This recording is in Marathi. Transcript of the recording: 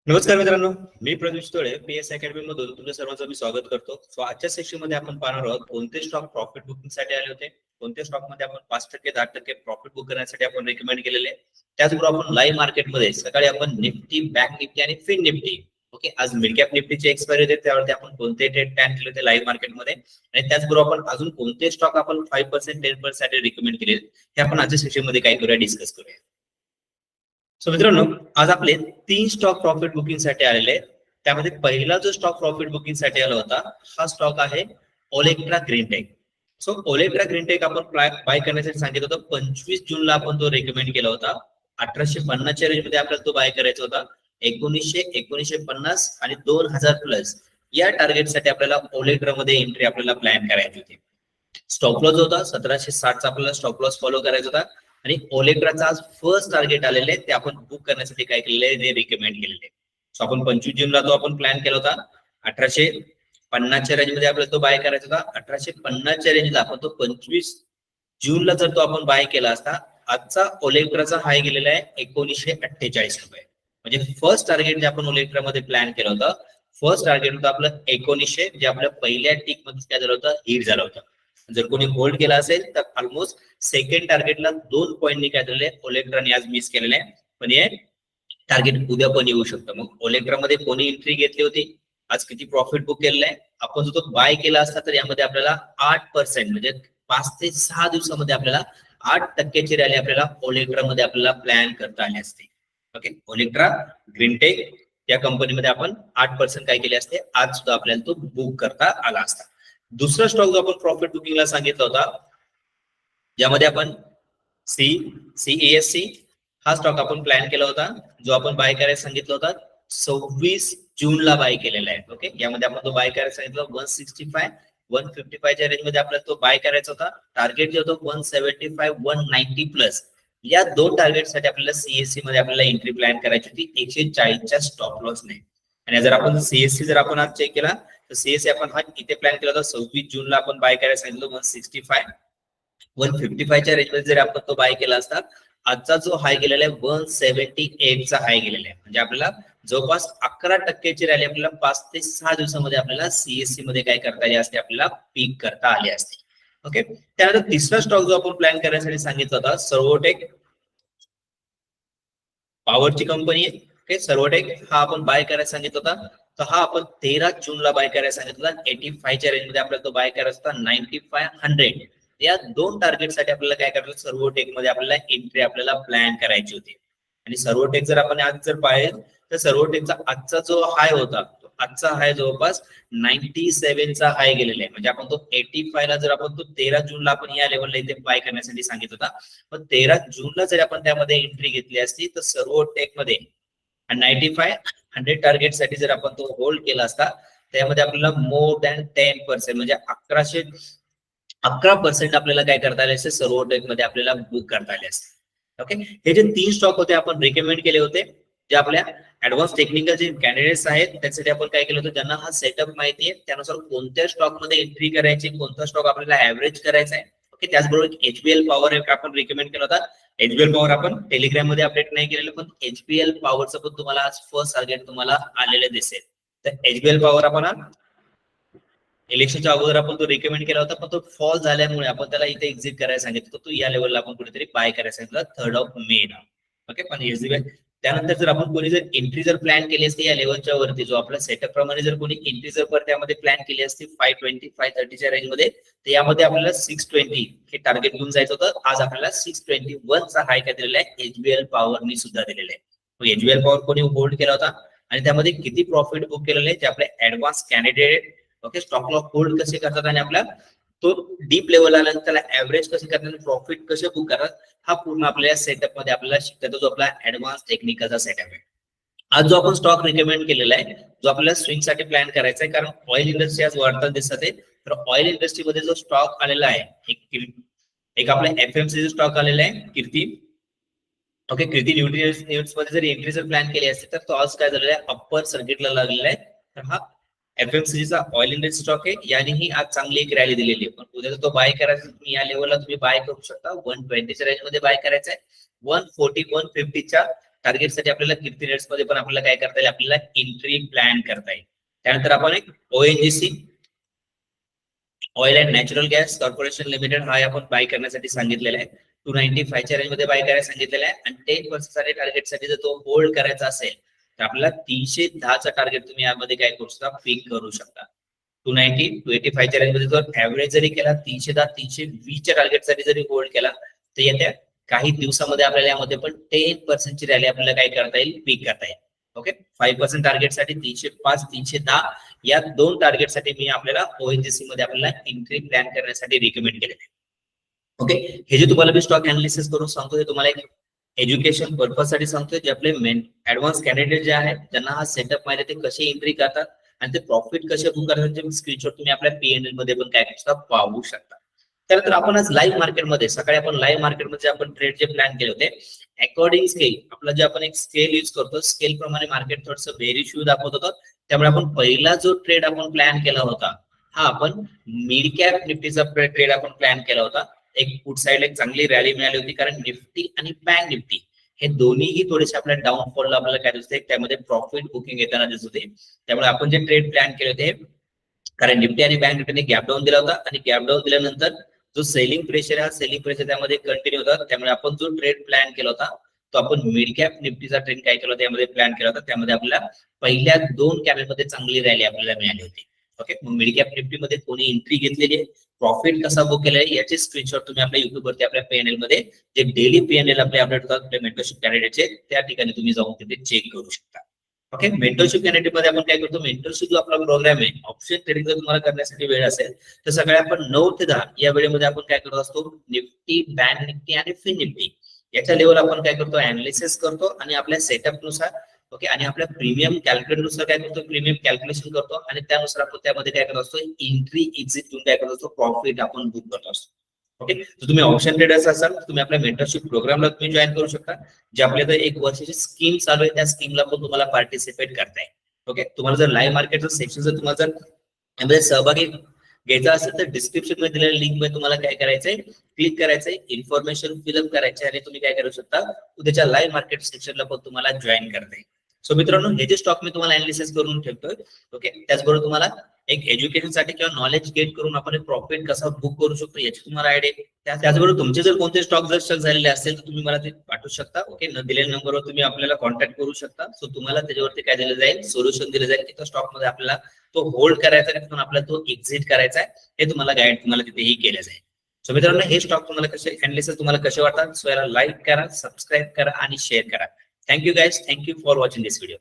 नमस्कार मित्रांनो, मी प्रदीप तोळे PS अकॅडमी मधून तुमच्या सर्वांचं मी स्वागत करतो. आजच्या सेशन मध्ये आपण पाहणार आहोत कोणते स्टॉक प्रॉफिट बुकिंग साठी आले होते, कोणत्या स्टॉक मध्ये आपण 5% 10% प्रॉफिट बुक करण्यासाठी आपण रेकमेंड केलेले. त्याचबरोबर आपण लाईव्ह मार्केटमध्ये सकाळी आपण निफ्टी, बँक निफ्टी आणि फिन निफ्टी आज मिड कॅप निफ्टीची एक्सपायरी होते, त्यावरती आपण कोणते ट्रेड प्लॅन केले होते लाईव्ह मार्केटमध्ये, आणि त्याचबरोबर आपण अजून कोणते स्टॉक आपण 5% 10% साठी रेकमेंड केले हे आपण आजच्या सेशन मध्ये काय करूया, डिस्कस करूया. मित्रांनो, आज आपले 3 स्टॉक प्रॉफिट बुकिंग साठी आलेले आहेत. त्यामध्ये पहिला जो स्टॉक प्रॉफिट बुकिंग साठी आला होता हा स्टॉक आहे ओलेक्ट्रा ग्रीनटेक. ओलेक्ट्रा ग्रीनटेक आपण बाय करण्यासाठी सांगितलं होतं. 25 जूनला आपण तो रेकमेंड केला होता. 1850 च्या रेंज मध्ये आपल्याला तो बाय करायचा होता. 1900, 1950 आणि 2000 प्लस या टार्गेट साठी आपल्याला ओलेक्ट्रा मध्ये एंट्री आपल्याला प्लॅन करायची होती. स्टॉप लॉस होता 1760 चा आपल्याला स्टॉप लॉस फॉलो करायचा होता. आणि ओलेक्ट्राचा आज फर्स्ट टार्गेट आलेले आहे, ते आपण बुक करण्यासाठी काय केलेले आहे, रिकमेंड केलेले. आपण 25 जूनला तो आपण प्लॅन केला होता. 1850च्या रेंज मध्ये आपल्याला तो बाय करायचा होता. 1850च्या रेंजला आपण तो 25 जूनला जर तो आपण बाय केला असता, आजचा ओलेक्ट्राचा हाय गेलेला आहे 1948 रुपये. म्हणजे फर्स्ट टार्गेट जे आपण ओलेक्ट्रामध्ये प्लॅन केलं होतं, फर्स्ट टार्गेट होतं आपलं 1900, जे आपल्या पहिल्या टिक मध्ये काय झालं होतं, हिट झालं होतं. जर कोणी होल्ड केला असेल तर ऑलमोस्ट सेकंड टार्गेटला 2 पॉईंटनी काय झालेले ओलेक्ट्राने आज मिस केलेले आहे. पण हे टार्गेट उद्या पण येऊ शकतं. मग ओलेक्ट्रामध्ये कोणी एंट्री घेतली होती, आज किती प्रॉफिट बुक केलेलं आहे, आपण जो तो बाय केला असता तर यामध्ये आपल्याला 8% म्हणजे 5 ते 6 दिवसामध्ये आपल्याला 8% रॅली आपल्याला ओलेक्ट्रामध्ये आपल्याला प्लॅन करता आली असते. ओके, ओलेक्ट्रा ग्रीनटेक या कंपनीमध्ये आपण 8% काय केले असते, आज सुद्धा आपल्याला तो बुक करता आला असता. दुसरा स्टॉक जो आपण प्रॉफिट बुकिंगला सांगितला होता, ज्यामध्ये आपण CESC हा स्टॉक आपण प्लॅन केला होता, जो आपण बाय करायला सांगितलं होता 26 जूनला बाय केलेला आहे. ओके, यामध्ये आपण तो बाय करायला सांगितलं 165 155 च्या रेंज मध्ये आपल्याला तो बाय करायचा होता. टार्गेट जे होतं 175 190 प्लस. या दोन टार्गेट साठी आपल्याला सीएससी मध्ये आपल्याला एंट्री प्लॅन करायची होती 140 च्या स्टॉप लॉस ने. आणि जर आपण सीएससी जर आपण आज चेक केला तर सीएससी आपण हा इथे प्लॅन केला होता 26 जूनला आपण बाय करायला सांगितलं 165 155 च्या रेंज मध्ये जर आपण तो बाय केला असता, आजचा जो हाय गेलेला आहे 178 चा हाय गेलेला आहे. म्हणजे आपल्याला जवळपास 11% रॅली आपल्याला 5 ते 6 दिवसामध्ये आपल्याला सीएससी मध्ये काय करता आली असते, आपल्याला पीक करता आली असते. ओके, त्यानंतर तिसरा स्टॉक जो आपण प्लॅन करण्यासाठी सांगितलं होता, सर्वोटेक पॉवरची कंपनी आहे. ओके, सर्वोटेक हा आपण बाय करायला सांगितलं होता. तर हा आपण 13 जूनला बाय करायला सांगितलं होता. 85 च्या रेंज मध्ये आपल्याला तो बाय करायचा होता. 9500 या दोन टार्गेट साठी आपल्याला काय करायचं, सर्वोटेक मध्ये आपल्याला एंट्री आपल्याला प्लॅन करायची होती. आणि सर्वोटेक जर आपण आज जर पाहिलं तर सर्वोटेकचा आजचा जो हाय होता, आजचा हाय जवळपास 97 चा हाय गेलेला आहे. म्हणजे आपण तो 85 ला जर आपण तो 13 जूनला आपण या लेवलला इथे बाय करण्यासाठी सांगितलं होता, पण 13 जूनला जर आपण त्यामध्ये एंट्री घेतली असती तर सर्वोटेक मध्ये 9500 टार्गेट साठी जर आपण तो होल्ड केला असता, त्यामध्ये आपल्याला मोर दॅन 10% म्हणजे 11% आपल्याला काय करता आले असते, सर्वोटेक मध्ये आपल्याला बुक करता आले असते. ओके, हे जे 3 स्टॉक होते आपण रिकमेंड केले होते, जे आपल्या ऍडव्हान्स टेक्निकल जे कॅन्डिडेट्स आहेत त्यासाठी आपण काय केलं होतं, ज्यांना हा सेटअप माहिती आहे त्यानुसार कोणत्या स्टॉक मध्ये एंट्री करायची, कोणता स्टॉक आपल्याला ऍव्हरेज करायचा आहे. ओके, त्याचबरोबर एचबीएल पॉवर आपण रिकमेंड केला होता. एचबीएल पॉवर आपण टेलिग्राम मध्ये अपडेट नाही केलेलं, पण एचबीएल पॉवरचं पण तुम्हाला आज फर्स्ट टार्गेट तुम्हाला आलेले दिसेल. तर एचबीएल पॉवर आपण इलेक्शनच्या अगोदर आपण तो रिकमेंड केला होता, पण तो फॉल झाल्यामुळे आपण त्याला इथे एक्झिट करायला सांगितलं, तो या लेवलला आपण कुठेतरी बाय करायला सांगितलं 3 मे ला. ओके, पण एचबीएल त्यानंतर जर आपण कोणी जर एंट्री जर प्लॅन केली असती या लेवलच्या वरती, जो आपला सेटअप प्रमाणे जर कोणी एंट्री जर त्यामध्ये प्लॅन केली असती 520 530 च्या रेंज मध्ये, तर यामध्ये आपल्याला 620 हे टार्गेट घेऊन जायचं होतं. आज आपल्याला 621 चा हाय काय दिलेला आहे, एचबीएल पॉवरनी सुद्धा दिलेला आहे. एचबीएल पॉवर कोणी होल्ड केला होता आणि त्यामध्ये किती प्रॉफिट बुक केलेलं आहे, जे आपले advance candidate okay stock lock hold कसे करतात आणि आपला तो डीप लेवल आला त्याला ऍव्हरेज कसे करतात आणि प्रॉफिट कसे बुक करतात, हा पूर्ण आपल्या सेटअप मध्ये आपल्याला शिकतो, जो आपला ऍडव्हान्स टेक्निकलचा सेटअप आहे. आज जो आपण स्टॉक रिकमेंड केलेला आहे, जो आपल्याला स्विंग साठी प्लॅन करायचा आहे, कारण ऑइल इंडस्ट्री आज वाढताना दिसत आहे. तर ऑइल इंडस्ट्रीमध्ये जो स्टॉक आलेला आहे, एक आपला एफएमसीजी स्टॉक आलेला आहे कीर्ती. ओके, कीर्ती न्यूट्रिएंट्स मध्ये जर एंट्री जर प्लॅन केली असते तर तो आज काय झालेला आहे, अप्पर सर्किटला लागलेला आहे. तर हा एफएमसीजीचा ऑइल इंडेक्स स्टॉक आहे, यानेही आज चांगली एक रॅली दिलेली आहे. पण उद्या तो बाय करायचा तुम्ही या लेवलला तुम्ही बाय करू शकता. 120 च्या रेंज मध्ये बाय करायचा आहे. 140 150 च्या टार्गेटसाठी आपल्याला किती रेट्स मध्ये पण आपल्याला काय करता येईल, आपल्याला एंट्री प्लॅन करता येईल. त्यानंतर आपण एक ONGC oil and natural gas corporation limited हा आपण बाय करण्यासाठी सांगितलेला आहे. 295 च्या रेंज मध्ये बाय करायला सांगितलेला आहे आणि 10% साठी टार्गेटसाठी जर तो होल्ड करायचा असेल तर आपल्याला 310 टार्गेट तुम्ही यामध्ये काय करू शकता, पिक करू शकता. 290 285 च्या रेंज मध्ये जर ऍव्हरेज जरी केला 310 320 च्या टार्गेटसाठी जरी होल्ड केला तर येत्या काही दिवसामध्ये आपल्याला यामध्ये पण 10% ची रॅली आपल्याला काय करता येईल, पिक करता येईल. ओके, 5% टार्गेटसाठी 305 310 या दोन टार्गेटसाठी मी आपल्याला ONGC मध्ये आपल्याला एंट्री प्लॅन करण्यासाठी रिकमेंड केलेले आहे. ओके, हे जे तुम्हाला मी स्टॉक अनालिसिस करून सांगतो ते तुम्हाला एक एज्युकेशन पर्पज साठी सांगतोय. जे आपले मेन ऍडव्हान्स कॅन्डिडेट जे आहेत त्यांना हा सेटअप माहिती ते कसे एंट्री करतात आणि ते प्रॉफिट कसे बुक करतात स्क्रीनशॉट तुम्ही आपल्या PNL मध्ये पण काय करू पाहू शकता. त्यानंतर आपण आज लाईव्ह मार्केटमध्ये सकाळी आपण लाईव्ह मार्केटमध्ये आपण ट्रेड जे प्लॅन केले होते अकॉर्डिंग स्केल, आपला जे आपण एक स्केल यूज करतो स्केल प्रमाणे मार्केट थोडंसं बेरिश दाखवत होतं. त्यामुळे आपण पहिला जो ट्रेड आपण प्लॅन केला होता हा आपण मिड कॅप निफ्टीचा ट्रेड आपण प्लॅन केला होता. एक फुट साइड एक चांगली रॅली मिळाली होती कारण निफ्टी आणि बँक निफ्टी हे दोन्हीही थोडेसे आपल्या डाऊनफॉलला आपल्याला काय दिसते, त्यामध्ये प्रॉफिट बुकिंग येताना दिसत होते. त्यामुळे आपण जे ट्रेड प्लॅन केले होते कारण निफ्टी आणि बँक निफ्टीने गॅप डाऊन दिला होता आणि गॅप डाऊन दिल्यानंतर जो सेलिंग प्रेशर आहे सेलिंग प्रेशर त्यामध्ये कंटिन्यू होता. त्यामुळे आपण जो ट्रेड प्लॅन केला होता तो आपण मिड कॅप निफ्टीचा ट्रेड काय केला होता यामध्ये प्लॅन केला होता. त्यामध्ये आपल्याला पहिल्या 2 कॅपमध्ये चांगली रॅली आपल्याला मिळाली होती. ओके, मग मिड कॅप निफ्टी मध्ये कोणी एंट्री घेतलेली आहे, प्रॉफिट कसा बुक केला आहे याचे स्क्रीनशॉट तुम्ही आपल्या युट्यूब वरती आपल्या PNL मध्ये जे डेली PNL आपले अपडेट होतात आपल्या मेंटरशिप कॅन्डिडेटचे त्या ठिकाणी तुम्ही जाऊन तिथे चेक करू शकता. ओके, मेंटरशिप कॅन्डिडेट मध्ये आपण काय करतो, मेंटरशिप जो आपला प्रोग्राम आहे ऑप्शन ट्रेडिंग जर तुम्हाला करण्यासाठी वेळ असेल तर सगळे आपण 9 ते 10 या वेळेमध्ये आपण काय करत असतो, निफ्टी बँक निफ्टी आणि फिन निफ्टी याच्या लेवल आपण काय करतो, अनालिसिस करतो आणि आपल्या सेटअप नुसार ओके आणि आपल्या प्रीमियम कॅल्क्युलेटर नुसार काय करतो, प्रीमियम कॅल्क्युलेशन करतो आणि त्यानुसार आपण त्यामध्ये काय करत असतो, एंट्री एक्झिट घेऊन काय करत असतो, प्रॉफिट आपण बुक करत असतो. ओके, तर तुम्ही ऑप्शन ट्रेडर्स असाल तुम्ही आपल्या मेंटरशिप प्रोग्रामला तुम्ही जॉईन करू शकता. जे आपल्या तर 1 वर्षाची स्कीम चालू आहे त्या स्कीमला पण तुम्हाला पार्टिसिपेट करता येईल. ओके, तुम्हाला जर लाईव्ह मार्केटचं सेक्शन जर तुम्हाला जर यामध्ये सहभागी घ्यायचा असेल तर डिस्क्रिप्शन मध्ये दिलेल्या लिंक मध्ये तुम्हाला काय करायचंय, क्लिक करायचंय, इन्फॉर्मेशन फिलअप करायचे आणि तुम्ही काय करू शकता, उद्याच्या लाईव्ह मार्केट सेक्शनला पण तुम्हाला जॉईन करता येईल. सो मित्रांनो, हे जे स्टॉक मी तुम्हाला अनालिसिस करून ठेवतोय ओके, त्याचबरोबर तुम्हाला एक एज्युकेशन साठी किंवा नॉलेज गेट करून आपण प्रॉफिट कसा बुक करू शकतो याची तुम्हाला आयडिया. त्याचबरोबर तुमचे जर कोणते स्टॉक जर स्टक झालेले असेल तर तुम्ही मला ते पाठवू शकता. ओके, न दिलेल्या नंबरवर तुम्ही आपल्याला कॉन्टॅक्ट करू शकता. सो तुम्हाला त्याच्यावरती काय दिलं जाईल, सोल्युशन दिलं जाईल की त्या स्टॉक मध्ये आपल्याला तो होल्ड करायचा आहे तिथून आपल्याला तो एक्झिट करायचा आहे, हे तुम्हाला गाईड तुम्हाला तिथेही केलं जाईल. सो मित्रांनो, हे स्टॉक तुम्हाला कसे अनालिसिस तुम्हाला कसे वाटतात, सो याला लाईक करा, सबस्क्राईब करा आणि शेअर करा. Thank you guys, thank you for watching this video.